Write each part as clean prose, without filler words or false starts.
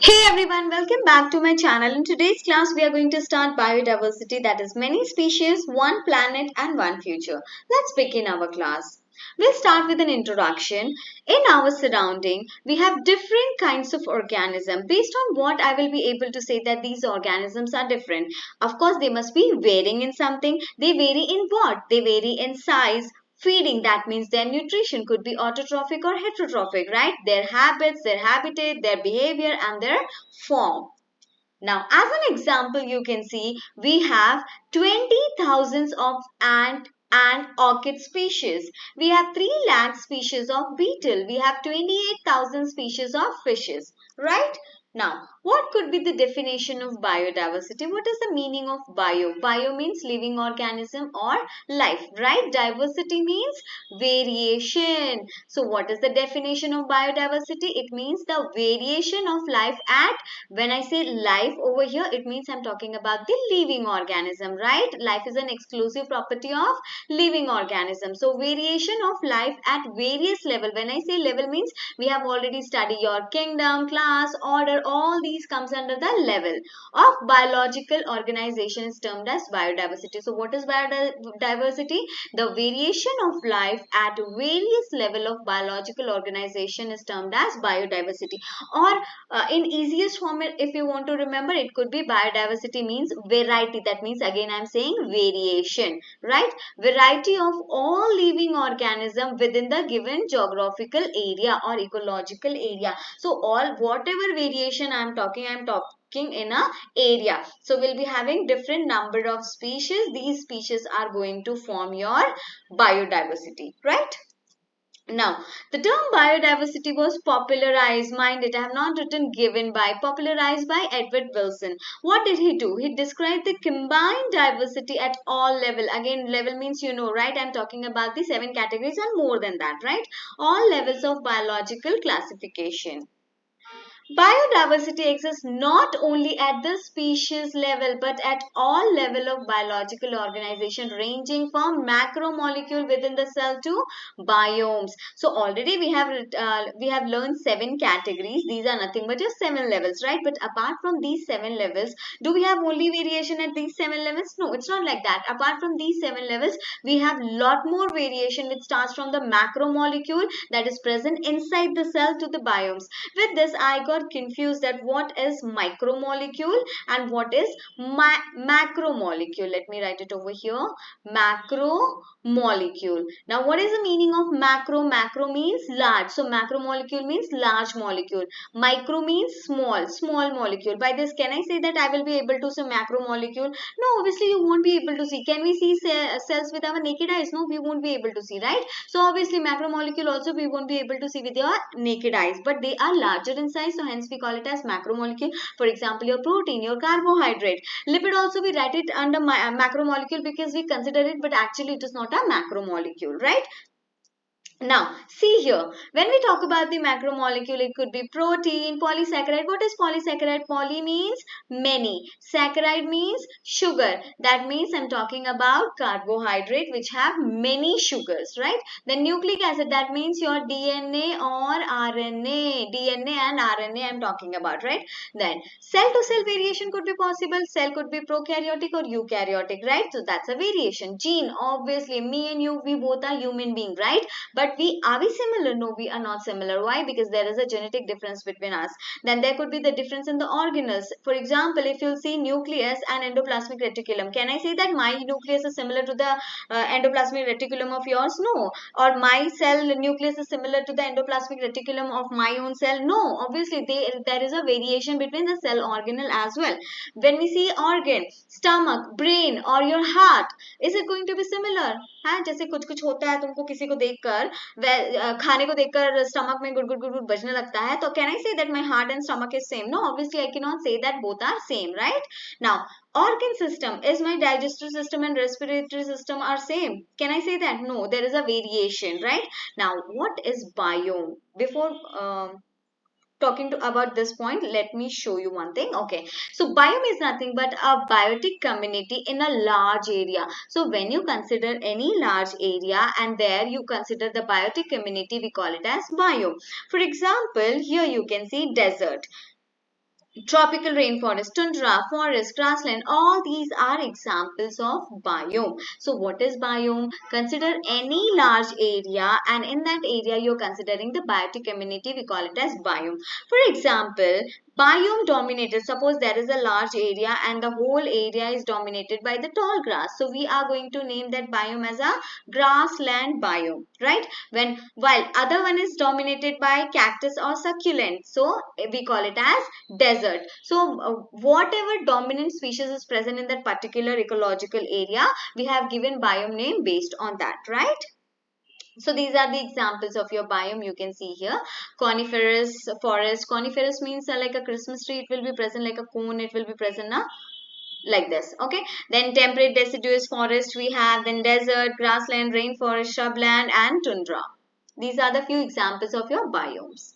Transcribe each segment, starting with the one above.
Hey everyone, welcome back to my channel. In today's class, we are going to start biodiversity, that is many species, one planet and one future. Let's begin our class. We'll start with an introduction. In our surrounding, we have different kinds of organisms. Based on what I will be able to say that these organisms are different. Of course, they must be varying in something. They vary in what? They vary in size, feeding, that means their nutrition could be autotrophic or heterotrophic, right? Their habits, their habitat, their behavior and their form. Now, as an example, you can see we have 20,000 of ant and orchid species. We have 3 lakh species of beetle. We have 28,000 species of fishes, right? Now, what could be the definition of biodiversity? What is the meaning of bio? Bio means living organism or life, right? Diversity means variation. So, what is the definition of biodiversity? It means the variation of life at, when I say life over here, it means I'm talking about the living organism, right? Life is an exclusive property of living organism. So, variation of life at various level. When I say level means we have already studied your kingdom, class, order, all these comes under the level of biological organization is termed as biodiversity. So, what is biodiversity? The variation of life at various level of biological organization is termed as biodiversity. Or in easiest form, if you want to remember, it could be biodiversity means variety. That means again I'm saying variation, right? Variety of all living organism within the given geographical area or ecological area. So all whatever variation I'm talking in a area. So we'll be having different number of species. These species are going to form your biodiversity, right? Now, the term biodiversity was popularized, mind it, I have not written given by, popularized by Edward Wilson. What did he do? He described the combined diversity at all level. Again, level means you know, right? I'm talking about the 7 categories and more than that, right? All levels of biological classification. Biodiversity exists not only at the species level but at all level of biological organization ranging from macromolecule within the cell to biomes. So already we have learned 7 categories. These are nothing but just 7 levels, right? But apart from these 7 levels, do we have only variation at these 7 levels? No, it's not like that. Apart from these 7 levels, we have lot more variation which starts from the macromolecule that is present inside the cell to the biomes. With this, I got confused that what is micromolecule and what is macromolecule. Let me write it over here. Macromolecule. Now, what is the meaning of macro? Macro means large. So, macromolecule means large molecule. Micro means small, small molecule. By this, can I say that I will be able to say macromolecule? No, obviously you won't be able to see. Can we see cells with our naked eyes? No, we won't be able to see, right? So, obviously macromolecule also we won't be able to see with your naked eyes, but they are larger in size, so hence we call it as macromolecule. For example, your protein, your carbohydrate. Lipid also we write it under macromolecule because we consider it, but actually it is not a macromolecule, right? Now, see here, when we talk about the macromolecule, it could be protein, polysaccharide. What is polysaccharide? Poly means many. Saccharide means sugar. That means I'm talking about carbohydrate which have many sugars, right? Then nucleic acid, that means your DNA or RNA. DNA and RNA I'm talking about, right? Then cell to cell variation could be possible. Cell could be prokaryotic or eukaryotic, right? So that's a variation. Gene, obviously me and you, we both are human beings, right? But are we similar? No, we are not similar. Why? Because there is a genetic difference between us. Then there could be the difference in the organelles. For example, if you'll see nucleus and endoplasmic reticulum, can I say that my nucleus is similar to the endoplasmic reticulum of yours? No. Or my cell nucleus is similar to the endoplasmic reticulum of my own cell? No. Obviously, there is a variation between the cell organelle as well. When we see organ, stomach, brain or your heart, is it going to be similar? हाँ, जैसे कुछ कुछ होता है तुमको किसी को देखकर खाने को देखकर स्टमक में गुड गुड गुड गुड बजने लगता है तो can I say that my heart and stomach is same no obviously I can not say that both are same right now organ system, is my digestive system and respiratory system are same? Can I say that? No, there is a variation, right? Now what is biome? Before talking about this point, let me show you one thing. Okay, so biome is nothing but a biotic community in a large area. So when you consider any large area and there you consider the biotic community, we call it as biome. For example, here you can see desert. Tropical rainforest, tundra, forest, grassland, all these are examples of biome. So what is biome? Consider any large area, and in that area you're considering the biotic community, we call it as biome. For example, biome dominated, suppose there is a large area and the whole area is dominated by the tall grass. So we are going to name that biome as a grassland biome, right? While other one is dominated by cactus or succulent, so we call it as desert. So whatever dominant species is present in that particular ecological area, we have given biome name based on that, right? So these are the examples of your biome you can see here. Coniferous forest. Coniferous means like a Christmas tree. It will be present like a cone. It will be present now like this. Okay. Then temperate deciduous forest we have. Then desert, grassland, rainforest, shrubland and tundra. These are the few examples of your biomes.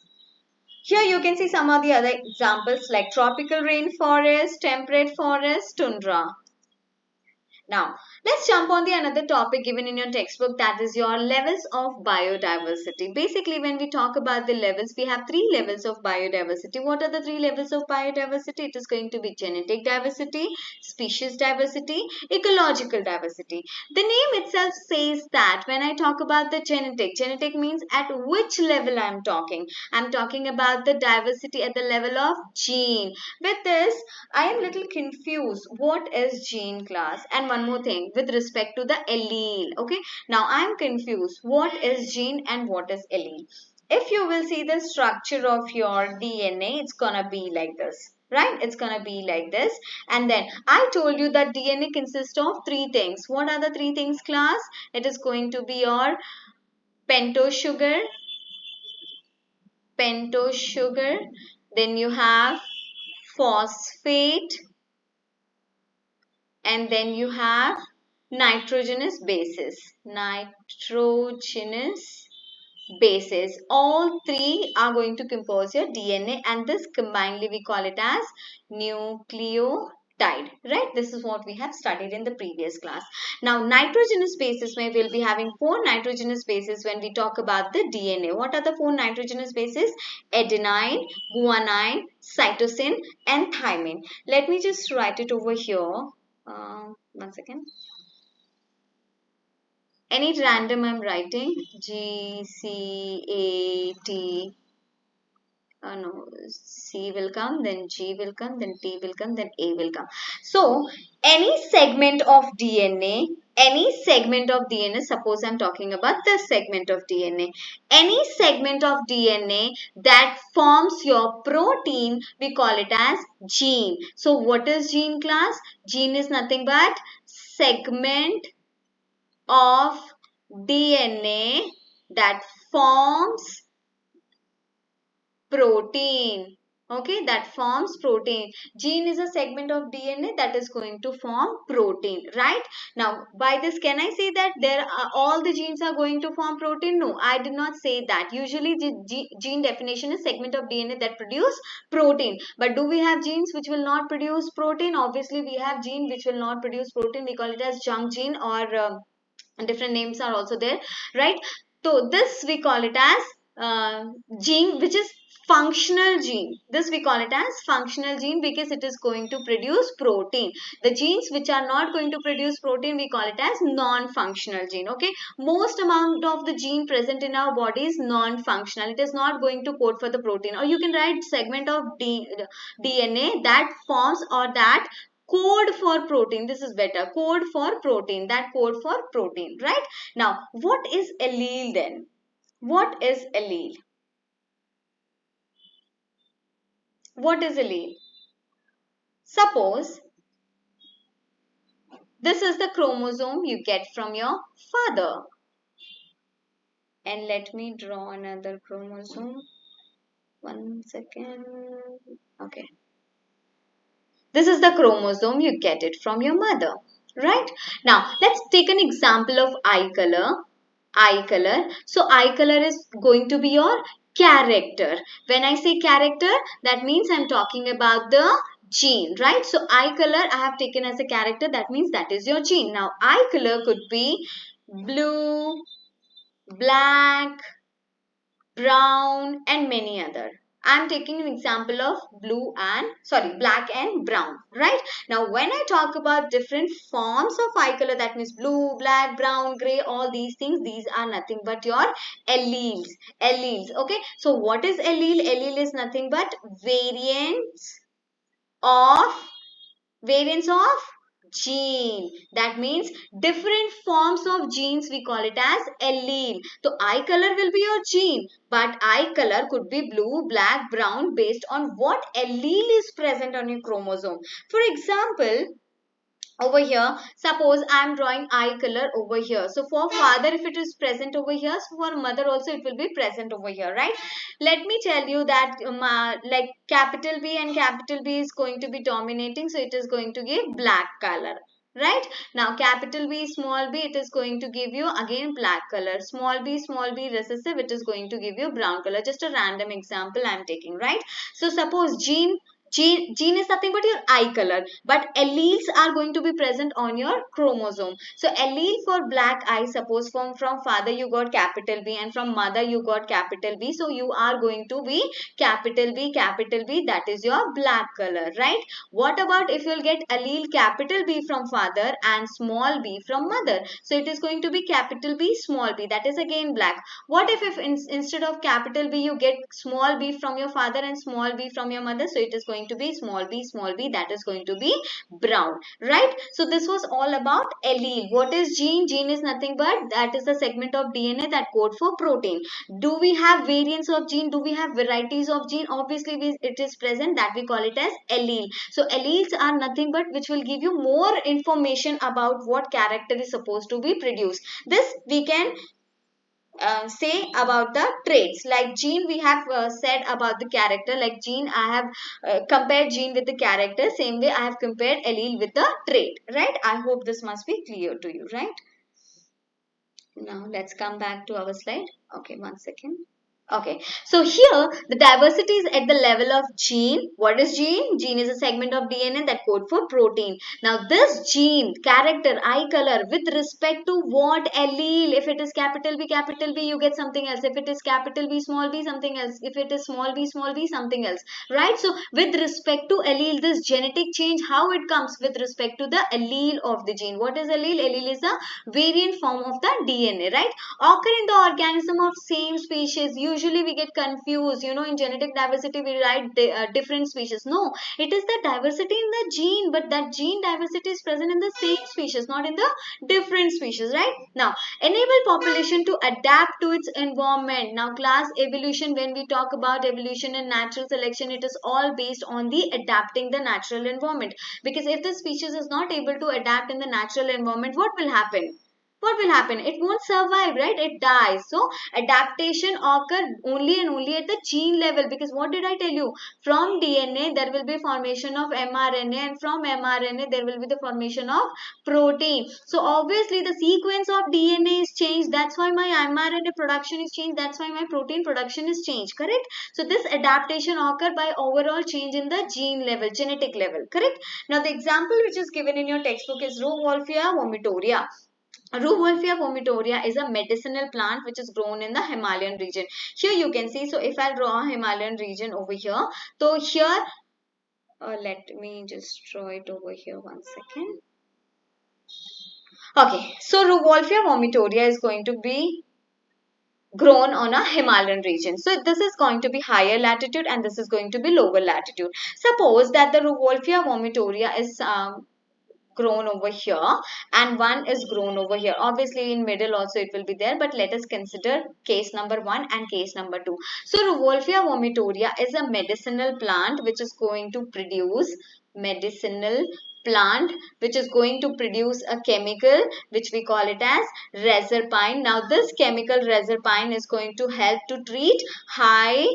Here you can see some of the other examples like tropical rainforest, temperate forest, tundra. Now, let's jump on the another topic given in your textbook, that is your levels of biodiversity. Basically, when we talk about the levels, we have three levels of biodiversity. What are the three levels of biodiversity? It is going to be genetic diversity, species diversity, ecological diversity. The name itself says that when I talk about the genetic means at which level I am talking. I am talking about the diversity at the level of gene. With this, I am little confused. What is gene, class? And one more thing with respect to the allele. Okay. Now I am confused. What is gene and what is allele? If you will see the structure of your DNA, it's gonna be like this. Right? It's gonna be like this. And then I told you that DNA consists of three things. What are the three things, class? It is going to be your pentose sugar. Then you have phosphate, and then you have nitrogenous bases. All three are going to compose your DNA, and this combinedly we call it as nucleotide, right? This is what we have studied in the previous class. Now nitrogenous bases, we will be having four nitrogenous bases when we talk about the DNA. What are the four nitrogenous bases? Adenine, guanine, cytosine and thymine. Let me just write it over here. One second. Any random I'm writing. G, C, A, T. No, C will come, then G will come, then T will come, then A will come. So, any segment of DNA, suppose I'm talking about this segment of DNA. Any segment of DNA that forms your protein, we call it as gene. So, what is gene, class? Gene is nothing but segment of DNA that forms protein. Okay, that forms protein. Gene is a segment of DNA that is going to form protein, right? Now, by this, can I say that all the genes are going to form protein? No, I did not say that. Usually, the gene definition is segment of DNA that produce protein. But do we have genes which will not produce protein? Obviously, we have gene which will not produce protein. We call it as junk gene, or different names are also there, right? So this we call it as gene which is functional gene. This we call it as functional gene because it is going to produce protein. The genes which are not going to produce protein, we call it as non-functional gene. Okay, most amount of the gene present in our body is non-functional. It is not going to code for the protein, or you can write segment of DNA that forms or that code for protein. This is better. Code for protein. That code for protein, right? Now, what is allele then? What is allele? What is allele? Suppose this is the chromosome you get from your father. And let me draw another chromosome. One second. Okay. This is the chromosome, you get it from your mother, right? Now, let's take an example of eye color. Eye color. So, eye color is going to be your character. When I say character, that means I'm talking about the gene, right? So, eye color I have taken as a character. That means that is your gene. Now, eye color could be blue, black, brown and many other. I'm taking an example of black and brown, right? Now, when I talk about different forms of eye color, that means blue, black, brown, gray, all these things, these are nothing but your alleles. Alleles, okay? So, what is allele? Allele is nothing but of variants of gene. That means different forms of genes, we call it as allele. So eye color will be your gene, but eye color could be blue, black, brown based on what allele is present on your chromosome. For example, over here, suppose I am drawing eye color over here. So for father, if it is present over here, so for mother also it will be present over here, right? Let me tell you that like capital B and capital B is going to be dominating, so it is going to give black color. Right? Now capital B, small b, it is going to give you again black color. Small b recessive, it is going to give you brown color. Just a random example I am taking, right? So suppose gene is nothing but your eye color, but alleles are going to be present on your chromosome. So allele for black eye, suppose from father you got capital B and from mother you got capital B, so you are going to be capital B, that is your black color, right? What about if you'll get allele capital B from father and small b from mother? So it is going to be capital B, small b, that is again black. What if instead of capital B you get small b from your father and small b from your mother? So it is going to be small b, that is going to be brown, right? So this was all about allele. What is gene? Gene is nothing but that is the segment of DNA that code for protein. Do we have variants of gene? Do we have varieties of gene? Obviously it is present, that we call it as allele. So alleles are nothing but which will give you more information about what character is supposed to be produced. This we can say about the traits. Like gene we have said about the character. Like gene I have compared gene with the character. Same way I have compared allele with the trait, right? I hope this must be clear to you, right? Now let's come back to our slide. Okay, one second. Okay, so here the diversity is at the level of gene. What is gene? Gene is a segment of DNA that code for protein. Now this gene, character, eye color with respect to what allele? If it is capital B, you get something else. If it is capital B, something else. If it is small b, something else. Right? So with respect to allele, this genetic change, how it comes with respect to the allele of the gene. What is allele? Allele is a variant form of the DNA, right? Occur in the organism of same species. Usually we get confused, in genetic diversity we write different species. No, it is the diversity in the gene, but that gene diversity is present in the same species, not in the different species, right? Now, enable population to adapt to its environment. Now class, evolution, when we talk about evolution and natural selection, it is all based on the adapting the natural environment. Because if the species is not able to adapt in the natural environment, what will happen? What will happen? It won't survive, right? It dies. So adaptation occur only and only at the gene level, because what did I tell you? From DNA there will be formation of mRNA, and from mRNA there will be the formation of protein. So obviously the sequence of DNA is changed. That's why my mRNA production is changed. That's why my protein production is changed. Correct? So this adaptation occur by overall change in the gene level, genetic level. Correct? Now the example which is given in your textbook is Rauwolfia vomitoria. Rauwolfia vomitoria is a medicinal plant which is grown in the Himalayan region. Here you can see, so if I draw a Himalayan region over here, so here, let me just draw it over here, one second. Okay, so Rauwolfia vomitoria is going to be grown on a Himalayan region. So this is going to be higher latitude and this is going to be lower latitude. Suppose that the Rauwolfia vomitoria is grown over here and one is grown over here. Obviously in middle also it will be there, but let us consider case number 1 and case number 2. So Rauwolfia vomitoria is a medicinal plant which is going to produce a chemical which we call it as reserpine. Now this chemical reserpine is going to help to treat high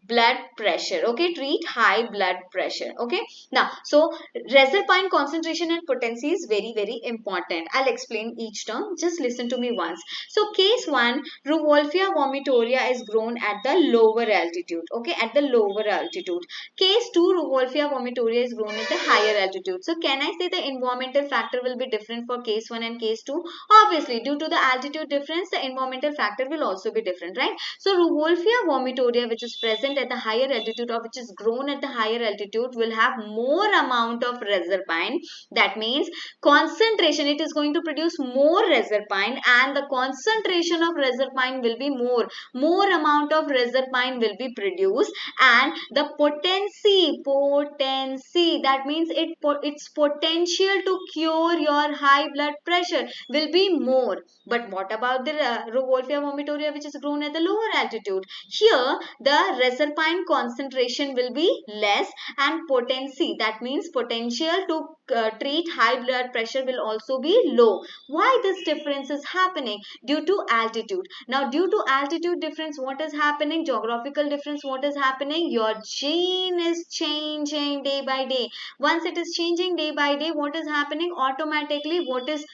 blood pressure. Okay, treat high blood pressure. Okay, now so reserpine concentration and potency is very important. I'll explain each term, just listen to me once. So case 1, Rauwolfia vomitoria is grown at the lower altitude. Okay, at the lower altitude. Case 2, Rauwolfia vomitoria is grown at the higher altitude. So can I say the environmental factor will be different for case 1 and case 2? Obviously due to the altitude difference, the environmental factor will also be different, right? So Rauwolfia vomitoria which is present present at the higher altitude or which is grown at the higher altitude will have more amount of reserpine. That means concentration, it is going to produce more reserpine, and the concentration of reserpine will be more amount of reserpine will be produced, and the potency, that means its potential to cure your high blood pressure will be more. But what about the Wolffia vomitoria which is grown at the lower altitude? Here the reserpine concentration will be less, and potency, that means potential to treat high blood pressure will also be low. Why this difference is happening? Due to altitude. Now due to altitude difference, what is happening? Geographical difference, what is happening? Your gene is changing day by day. Once it is changing day by day, what is happening? Automatically, what is,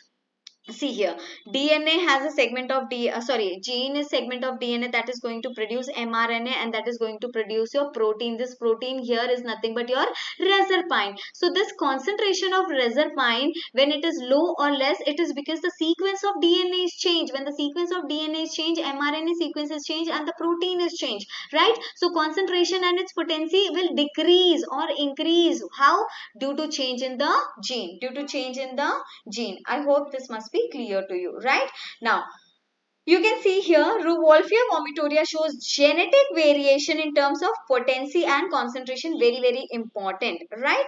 see here, DNA has a segment of gene is segment of DNA that is going to produce mRNA, and that is going to produce your protein. This protein here is nothing but your reserpine. So this concentration of reserpine, when it is low or less, it is because the sequence of DNA is changed. When the sequence of DNA is changed, mRNA sequence is changed and the protein is changed, right? So concentration and its potency will decrease or increase. How? Due to change in the gene. Due to change in the gene. I hope this must be clear to you, right? Now you can see here Wolffia vomitoria shows genetic variation in terms of potency and concentration. Very important, right?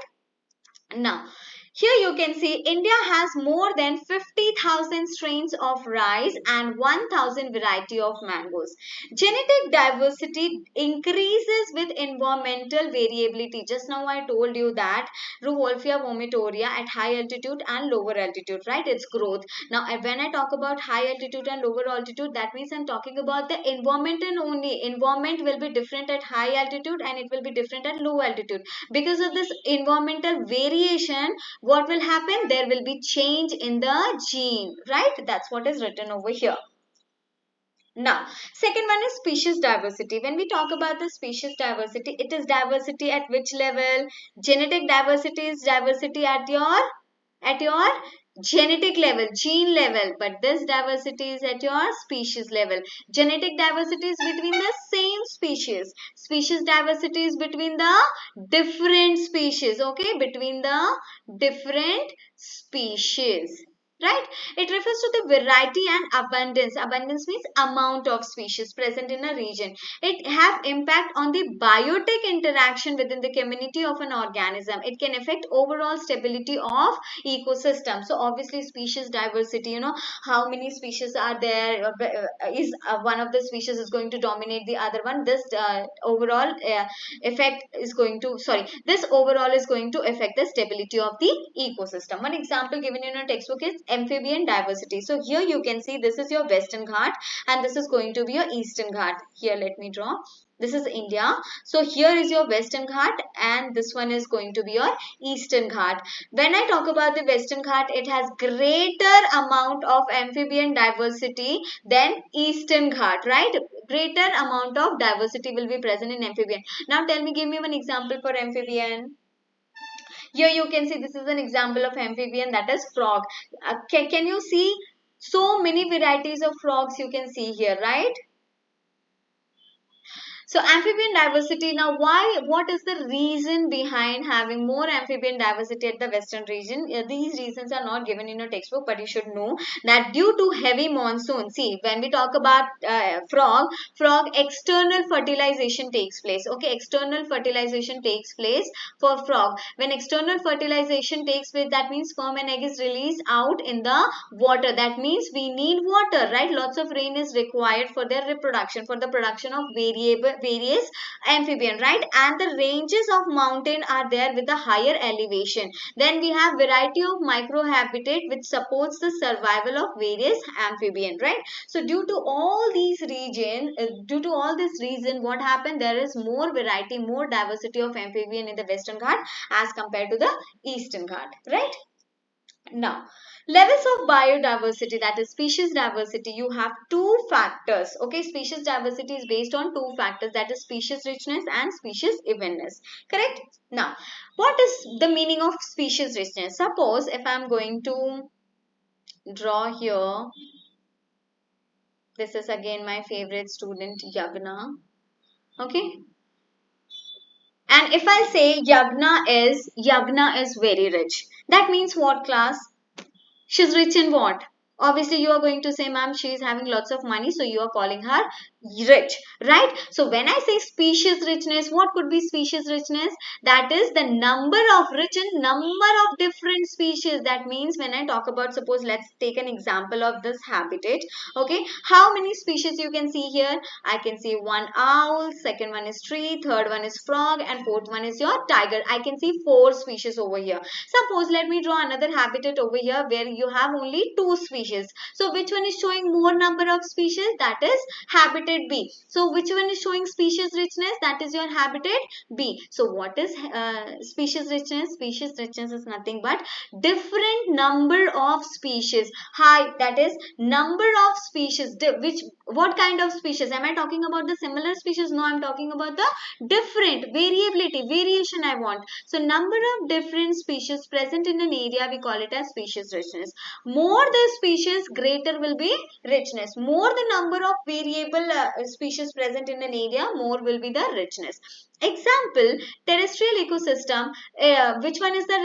Now here you can see India has more than 50,000 strains of rice and 1,000 variety of mangoes. Genetic diversity increases with environmental variability. Just now I told you that Wolffia vomitoria at high altitude and lower altitude, right? Its growth. Now when I talk about high altitude and lower altitude, that means I'm talking about the environment, and only environment will be different at high altitude and it will be different at low altitude. Because of this environmental variation, what will happen? There will be change in the gene, right? That's what is written over here. Now, second one is species diversity. When we talk about the species diversity, it is diversity at which level? Genetic diversity is diversity at your genetic level, gene level, but this diversity is at your species level. Genetic diversity is between the same species. Species diversity is between the different species, okay? Between the different species. Right? It refers to the variety and abundance. Abundance means amount of species present in a region. It have impact on the biotic interaction within the community of an organism. It can affect overall stability of ecosystem. So obviously species diversity, you know, how many species are there, is one of the species is going to dominate the other one. This overall effect is going to, this overall is going to affect the stability of the ecosystem. One example given in your textbook is amphibian diversity. So here you can see this is your Western Ghat and this is going to be your Eastern Ghat. Here let me draw. This is India. So here is your Western Ghat and this one is going to be your Eastern Ghat. When I talk about the Western Ghat, it has greater amount of amphibian diversity than Eastern Ghat, right? Greater amount of diversity will be present in amphibian. Now tell me, give me one example for amphibian. Here you can see this is an example of amphibian, that is frog. Can you see so many varieties of frogs you can see here, right? So amphibian diversity, now what is the reason behind having more amphibian diversity at the western region? These reasons are not given in your textbook, but you should know that due to heavy monsoon, see when we talk about frog external fertilization takes place, okay? External fertilization takes place for frog. When external fertilization takes place, that means sperm and egg is released out in the water. That means we need water, right? Lots of rain is required for their reproduction, for the production of various amphibian, right? And the ranges of mountain are there with a higher elevation. Then we have variety of microhabitat which supports the survival of various amphibian, right? So due to all these due to all this reason, what happened? There is more variety, more diversity of amphibian in the Western Ghat as compared to the Eastern Ghat, right? Now, levels of biodiversity, that is species diversity, you have two factors, okay? Species diversity is based on two factors, that is species richness and species evenness, correct? Now, what is the meaning of species richness? Suppose if I am going to draw here, this is again my favorite student Yagna, okay? And if I say Yagna is very rich, that means what, class? She's rich in what? Obviously, you are going to say, ma'am, she is having lots of money, so you are calling her rich, right? So when I say species richness, what could be species richness? That is the number of rich in number of different species. That means when I talk about, suppose let's take an example of this habitat. Okay, how many species you can see here? I can see one owl, second one is tree, third one is frog, and fourth one is your tiger. I can see 4 species over here. Suppose let me draw another habitat over here where you have only 2 species. So which one is showing more number of species? That is habitat B. So which one is showing species richness? That is your habitat B. So what is species richness? Species richness is nothing but different number of species. High, that is number of species. What kind of species? Am I talking about the similar species? No, I am talking about the different, variability, variation I want. So number of different species present in an area, we call it as species richness. More the species, greater will be richness. More the number of variable species present in an area, more will be the richness. Example, terrestrial ecosystem. Which one is the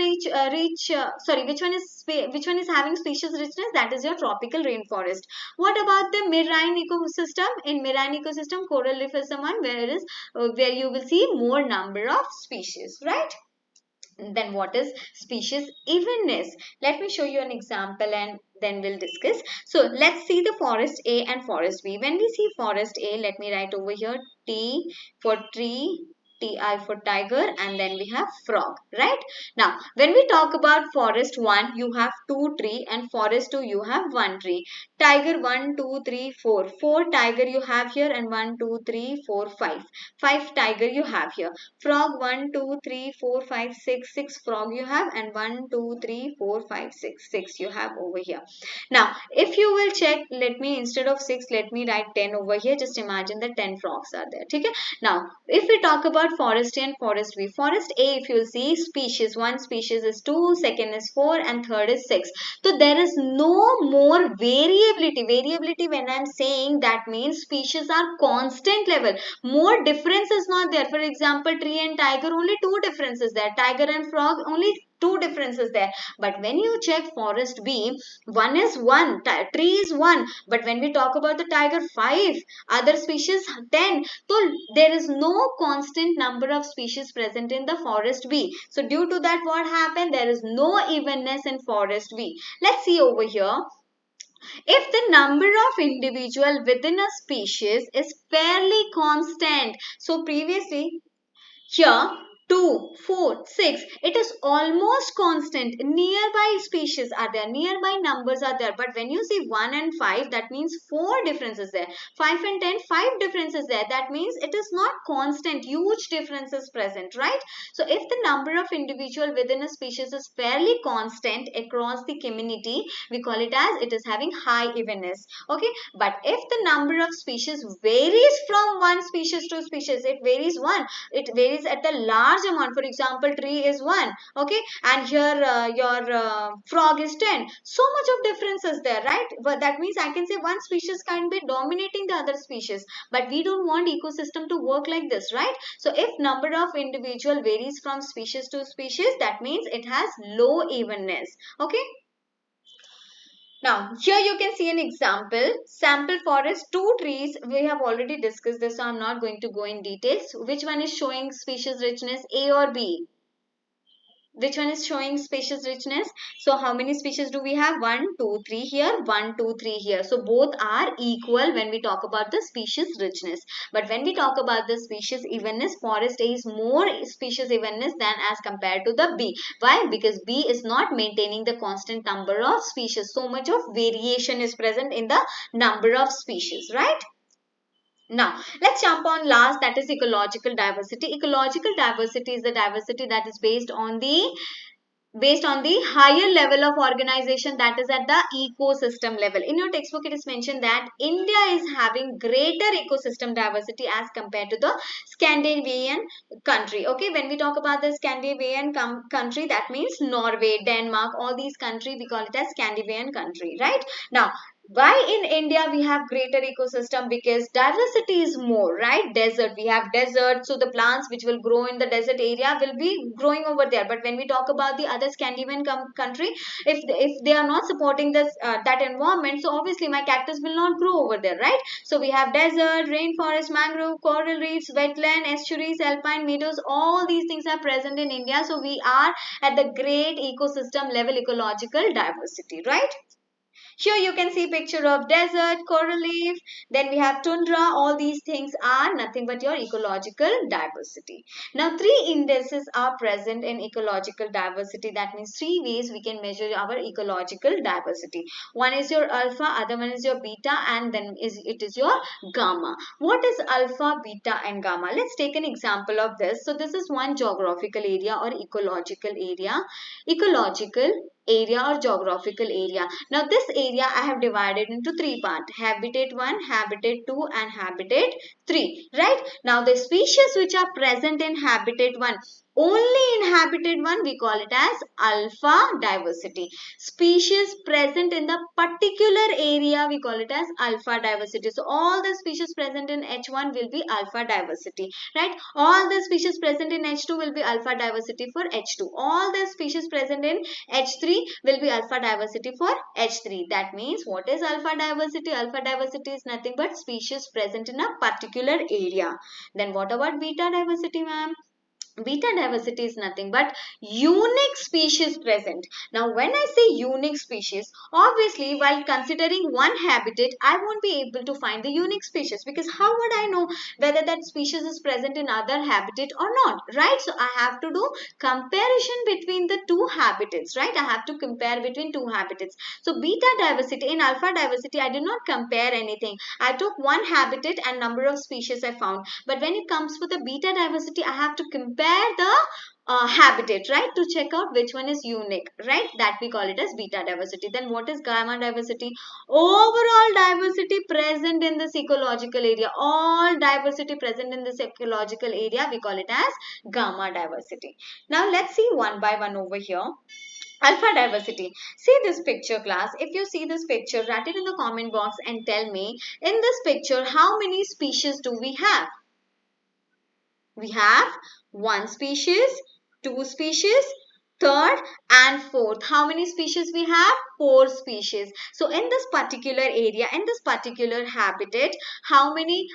which one is having species richness? That is your tropical rainforest. What about the marine ecosystem? In marine ecosystem, coral reef is the one where you will see more number of species, right? Then what is species evenness? Let me show you an example and then we'll discuss. So let's see the forest A and forest B. When we see forest A, let me write over here T for tree, TI for tiger, and then we have frog, right? Now, when we talk about forest 1, you have 2 tree, and forest 2, you have 1 tree. Tiger 1, 2, 3, 4. 4 tiger you have here, and 1, 2, 3, 4, 5. 5 tiger you have here. Frog 1, 2, 3, 4, 5, 6. 6 frog you have, and 1, 2, 3, 4, 5, 6. 6 you have over here. Now, if you will check, let me, instead of 6, let me write 10 over here. Just imagine that 10 frogs are there. Okay? Now, if we talk about forest A and forest B, forest A, if you will see species, one species is 2, second is 4, and third is 6. So there is no more variability. Variability, when I am saying, that means species are constant level. More difference is not there. For example, tree and tiger, only 2 differences there. Tiger and frog, only 2 differences there. But when you check forest B, one is 1, tree is 1. But when we talk about the tiger, 5, other species 10. So there is no constant number of species present in the forest B. So due to that, what happened? There is no evenness in forest B. Let's see over here. If the number of individual within a species is fairly constant, so previously here 2, 4, 6, it is almost constant. Nearby species are there, nearby numbers are there. But when you see 1 and 5, that means 4 differences there. 5 and 10, 5 differences there. That means it is not constant, huge differences present, right? So if the number of individual within a species is fairly constant across the community, we call it as it is having high evenness. Okay, but if the number of species varies from one species to species, it varies at a large amount. For example, tree is 1, okay, and here your frog is 10. So much of difference is there, right? But that means I can say one species can be dominating the other species, but we don't want ecosystem to work like this, right? So if number of individual varies from species to species, that means it has low evenness. Okay. Now, here you can see an example. Sample forest, 2 trees. We have already discussed this, so I'm not going to go in details. Which one is showing species richness, A or B? Which one is showing species richness? So how many species do we have? 1, 2, 3 here, 1, 2, 3 here. So both are equal when we talk about the species richness. But when we talk about the species evenness, forest A is more species evenness than as compared to the B. Why? Because B is not maintaining the constant number of species. So much of variation is present in the number of species, right? Now, let's jump on last, that is ecological diversity. Ecological diversity is the diversity that is based on the higher level of organization, that is at the ecosystem level. In your textbook, it is mentioned that India is having greater ecosystem diversity as compared to the Scandinavian country. Okay, when we talk about the Scandinavian country, that means Norway, Denmark, all these countries, we call it as Scandinavian country, right? Now, Why in India we have greater ecosystem? Because diversity is more, right? Desert, we have desert, so the plants which will grow in the desert area will be growing over there. But when we talk about the other Scandinavian country, if they are not supporting this that environment, so obviously my cactus will not grow over there, right? So we have desert, rainforest, mangrove, coral reefs, wetland, estuaries, alpine meadows, all these things are present in India. So we are at the great ecosystem level ecological diversity, right? Here you can see picture of desert, coral reef, then we have tundra. All these things are nothing but your ecological diversity. Now, three indices are present in ecological diversity. That means three ways we can measure our ecological diversity. One is your alpha, other one is your beta, and then it is your gamma. What is alpha, beta, and gamma? Let's take an example of this. So this is one geographical area or ecological area. Ecological area or geographical area. Now this area I have divided into three parts: habitat 1, habitat 2 and habitat 3, right? Now the species which are present in habitat 1, only in habitat 1, we call it as alpha diversity. Species present in the particular area, we call it as alpha diversity. So all the species present in H1 will be alpha diversity, right? All the species present in H2 will be alpha diversity for H2. All the species present in H3 will be alpha diversity for H3. That means what is alpha diversity? Alpha diversity is nothing but species present in a particular area. Then what about beta diversity, ma'am? Beta diversity is nothing but unique species present. Now when I say unique species, obviously while considering one habitat, I won't be able to find the unique species, because how would I know whether that species is present in other habitat or not, right? So I have to do comparison between the two habitats, right? I have to compare between two habitats. So beta diversity, in alpha diversity I did not compare anything. I took one habitat and number of species I found. But when it comes for the beta diversity, I have to compare the habitat, right, to check out which one is unique, right? That we call it as beta diversity. Then what is gamma diversity? Overall diversity present in this ecological area. All diversity present in this ecological area, we call it as gamma diversity. Now let's see one by one over here. Alpha diversity. See this picture, class. If you see this picture, write it in the comment box and tell me, in this picture, how many species do we have? We have one species, two species, third and fourth. How many species we have? Four species. So in this particular area, in this particular habitat, how many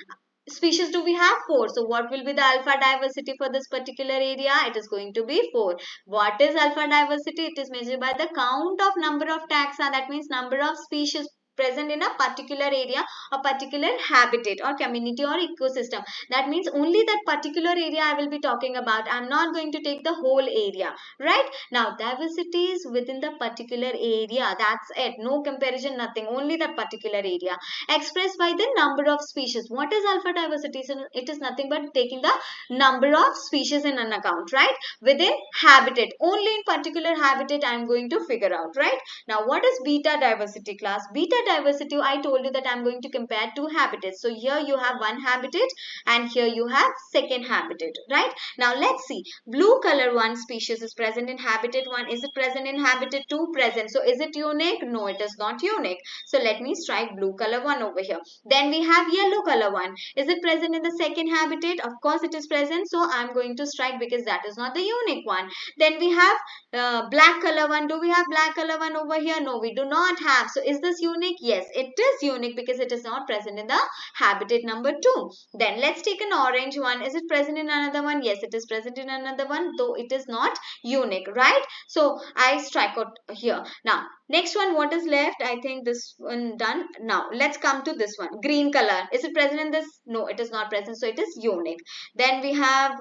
species do we have? Four. So what will be the alpha diversity for this particular area? It is going to be 4. What is alpha diversity? It is measured by the count of number of taxa. That means number of species present in a particular area, a particular habitat or community or ecosystem. That means only that particular area I will be talking about. I am not going to take the whole area, right? Now diversity is within the particular area. That's it. No comparison, nothing. Only that particular area expressed by the number of species. What is alpha diversity? So it is nothing but taking the number of species in an account, right? Within habitat. Only in particular habitat I am going to figure out, right? Now what is beta diversity, class? Beta diversity, I told you that I am going to compare two habitats. So here you have one habitat and here you have second habitat, right? Now let's see. Blue color one species is present in habitat 1. Is it present in habitat 2? Present. So is it unique? No, it is not unique. So let me strike blue color 1 over here. Then we have yellow color 1. Is it present in the second habitat? Of course it is present. So I am going to strike because that is not the unique one. Then we have black color 1. Do we have black color 1 over here? No, we do not have. So is this unique? Yes, it is unique because it is not present in the habitat number 2. Then let's take an orange one. Is it present in another one? Yes, it is present in another one, though it is not unique, right? So I strike out here. Now next one, what is left? I think this one done. Now let's come to this one. Green color. Is it present in this? No, it is not present. So it is unique. Then we have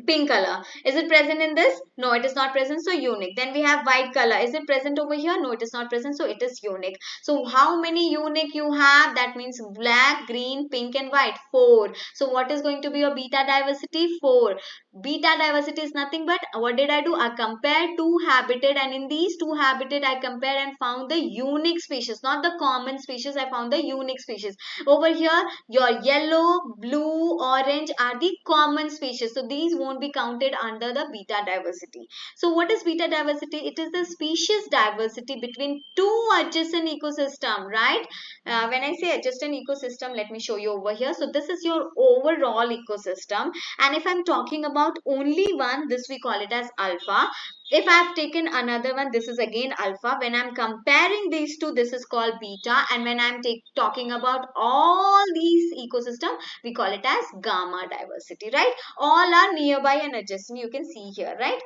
pink color. Is it present in this? No, it is not present. So unique. Then we have white color. Is it present over here? No, it is not present. So it is unique. So how many unique you have? That means black, green, pink and white. 4. So what is going to be your beta diversity? 4. Beta diversity is nothing but, what did I do? I compared two habitat, and in these two habitat I compared and found the unique species, not the common species. I found the unique species. Over here your yellow, blue, orange are the common species. So these won't won't be counted under the beta diversity. So what is beta diversity? It is the species diversity between two adjacent ecosystem, right? When I say adjacent ecosystem, let me show you over here. So this is your overall ecosystem, and if I'm talking about only one, this we call it as alpha. If I've taken another one, this is again alpha. When I'm comparing these two, this is called beta, and when I'm talking about all these ecosystem, we call it as gamma diversity, right? All are nearby and adjacent, you can see here, right?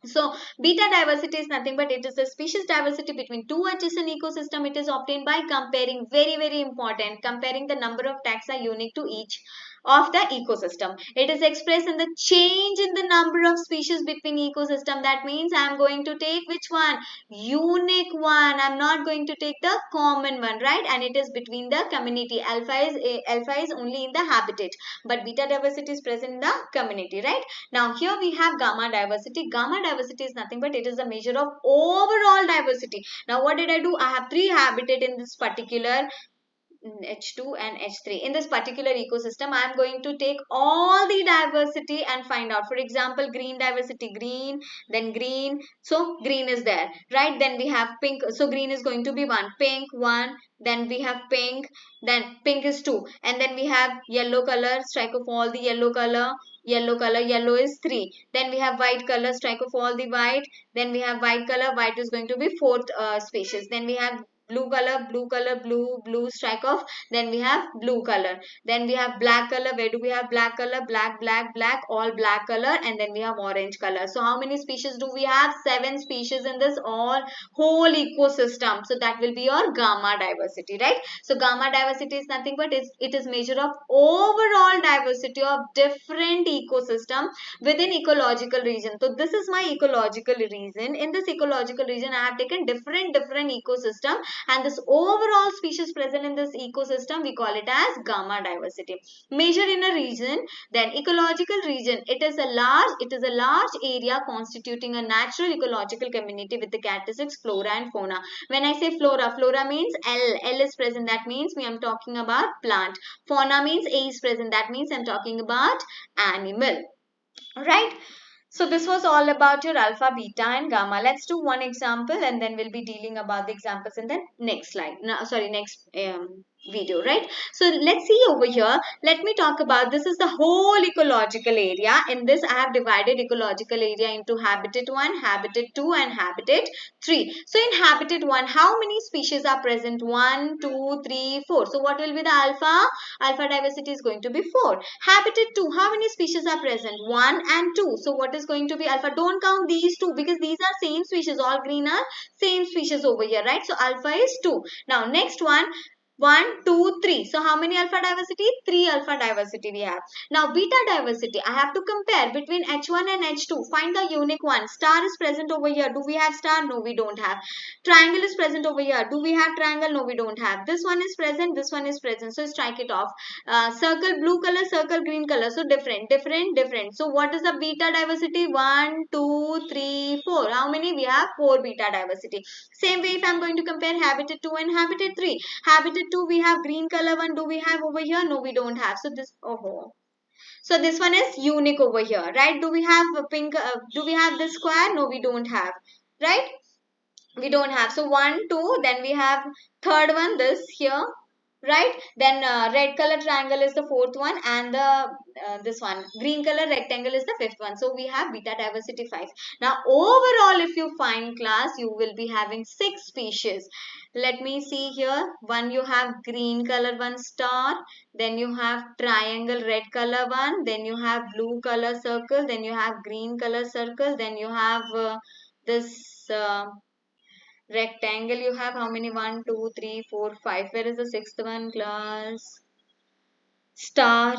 So beta diversity is nothing but it is the species diversity between two adjacent ecosystem. It is obtained by comparing, very important, comparing the number of taxa unique to each of the ecosystem. It is expressed in the change in the number of species between ecosystem. That means I am going to take which one? Unique one. I am not going to take the common one, right? And it is between the community. Alpha is only in the habitat, but beta diversity is present in the community, right? Now here we have gamma diversity. Gamma diversity is nothing but it is a measure of overall diversity. Now what did I do? I have three habitat in this particular H2 and H3. In this particular ecosystem, I am going to take all the diversity and find out. For example, green diversity, green, then green. So green is there, right? Then we have pink. So green is going to be 1, pink 1. Then we have pink. Then pink is 2. And then we have yellow color, strike of all the yellow color. Yellow is 3. Then we have white color, strike of all the white. Then we have white color, white is going to be 4th species. Then we have blue color, blue strike off. Then we have blue color. Then we have black color. Where do we have black color? Black, all black color. And then we have orange color. So how many species do we have? 7 species in this whole ecosystem. So that will be your gamma diversity, right? So gamma diversity is nothing but it is measure of overall diversity of different ecosystem within ecological region. So this is my ecological region. In this ecological region, I have taken different ecosystem, and this overall species present in this ecosystem, we call it as gamma diversity. Measure in a region, then ecological region. It is a large area constituting a natural ecological community with the characteristics flora and fauna. When I say flora means L is present. That means we am talking about plant. Fauna means A is present. That means I'm talking about animal. Right? So this was all about your alpha, beta and gamma. Let's do one example and then we'll be dealing about the examples in the next slide. No, sorry, next video, right? So let's see over here. Let me talk about, this is the whole ecological area. In this, I have divided ecological area into habitat 1, habitat 2 and habitat 3. So in habitat 1, how many species are present? 1, 2, 3, 4. So what will be the alpha? Alpha diversity is going to be 4. Habitat 2, how many species are present? 1 and 2. So what is going to be alpha? Don't count these two because these are same species. All green are same species over here, right? So alpha is 2. Now next one, 1, 2, 3. So how many alpha diversity? 3 alpha diversity we have. Now beta diversity, I have to compare between H1 and H2. Find the unique one. Star is present over here. Do we have star? No, we don't have. Triangle is present over here. Do we have triangle? No, we don't have. This one is present. This one is present. So strike it off. Circle blue color, circle green color. So different. So what is the beta diversity? 1, 2, 3, 4. How many? We have 4 beta diversity. Same way if I am going to compare habitat 2 and habitat 3. Habitat 2 we have green color one. Do we have over here? No, we don't have. So this, so this one is unique over here, right? Do we have a pink? Do we have this square? No, we don't have, right? We don't have. So 1, 2, then we have third one, this here, right? Then red color triangle is the 4th one, and the this one green color rectangle is the 5th one. So we have beta diversity 5. Now overall, if you find class, you will be having 6 species. Let me see here. One, you have green color one star, then you have triangle red color one, then you have blue color circle, then you have green color circle, then you have this rectangle. You have how many? 1, 2, 3, 4, 5. Where is the 6th one, class? Star,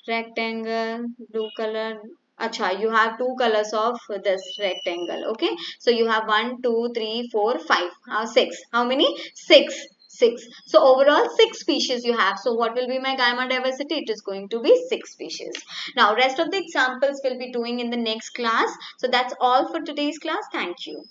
rectangle, blue color. Acha, you have 2 colors of this rectangle. Okay. So you have 1, 2, 3, 4, 5. 6. How many? 6. 6. So overall 6 species you have. So what will be my gamma diversity? It is going to be 6 species. Now rest of the examples we'll be doing in the next class. So that's all for today's class. Thank you.